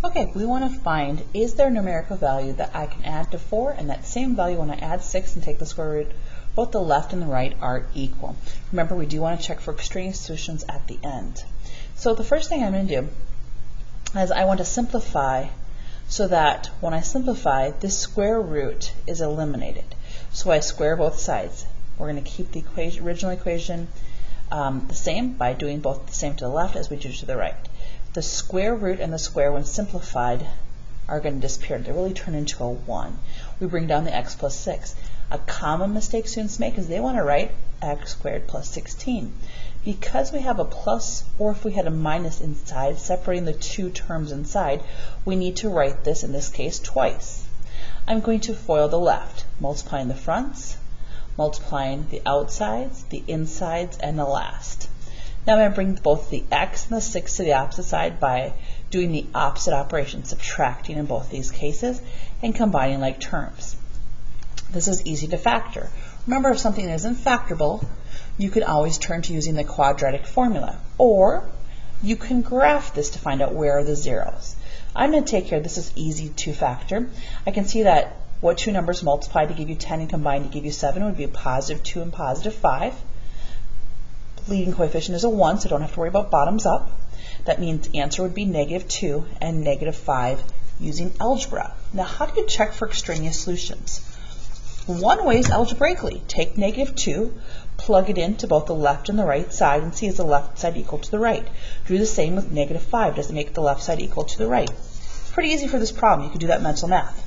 Okay, we want to find, is there a numerical value that I can add to 4, and that same value when I add 6 and take the square root, both the left and the right are equal. Remember, we do want to check for extraneous solutions at the end. So the first thing I'm going to do is I want to simplify so that when I simplify, this square root is eliminated. So I square both sides. We're going to keep the original equation the same by doing both the same to the left as we do to the right. The square root and the square, when simplified, are going to disappear. They really turn into a 1. We bring down the x plus 6. A common mistake students make is they want to write x squared plus 16. Because we have a plus, or if we had a minus inside, separating the two terms inside, we need to write this, in this case, twice. I'm going to FOIL the left, multiplying the fronts, multiplying the outsides, the insides, and the last. Now I'm going to bring both the x and the 6 to the opposite side by doing the opposite operation, subtracting in both these cases, and combining like terms. This is easy to factor. Remember, if something isn't factorable, you can always turn to using the quadratic formula, or you can graph this to find out where are the zeros. I'm going to take care, this is easy to factor. I can see that what two numbers multiply to give you 10 and combine to give you 7 would be a positive 2 and positive 5. Leading coefficient is a 1, so don't have to worry about bottoms up. That means the answer would be negative 2 and negative 5 using algebra. Now, how do you check for extraneous solutions? One way is algebraically. Take negative 2, plug it into both the left and the right side, and see is the left side equal to the right. Do the same with negative 5. Does it make the left side equal to the right? Pretty easy for this problem. You can do that mental math.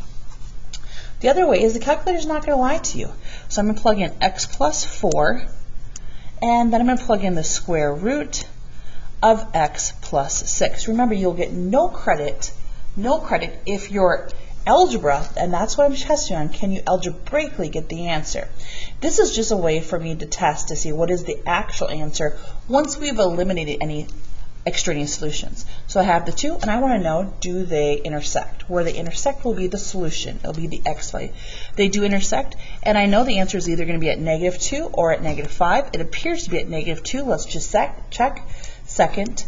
The other way is the calculator is not going to lie to you. So I'm going to plug in x plus 4, and then I'm going to plug in the square root of x plus 6. Remember, you'll get no credit if your algebra, and that's what I'm testing on, can you algebraically get the answer? This is just a way for me to test to see what is the actual answer once we've eliminated any extraneous solutions. So I have the two, and I want to know, do they intersect? Where they intersect will be the solution. It'll be the x value. They do intersect, and I know the answer is either going to be at negative 2 or at negative 5. It appears to be at negative 2. Let's just check. Second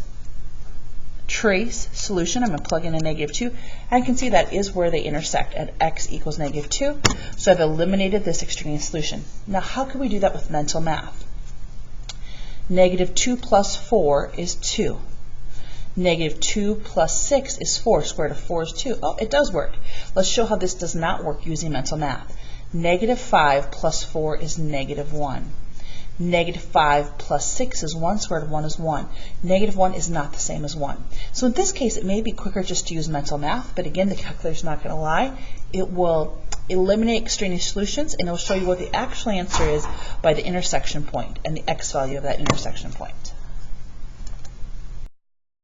trace solution. I'm going to plug in a negative 2. And I can see that is where they intersect at x equals negative 2. So I've eliminated this extraneous solution. Now, how can we do that with mental math? Negative 2 plus 4 is 2. Negative 2 plus 6 is 4. Square root of 4 is 2. Oh, it does work. Let's show how this does not work using mental math. Negative 5 plus 4 is negative 1. Negative 5 plus 6 is 1. Square root of 1 is 1. Negative 1 is not the same as 1. So in this case, it may be quicker just to use mental math, but again, the calculator is not going to lie. It will eliminate extraneous solutions, and it will show you what the actual answer is by the intersection point and the x value of that intersection point.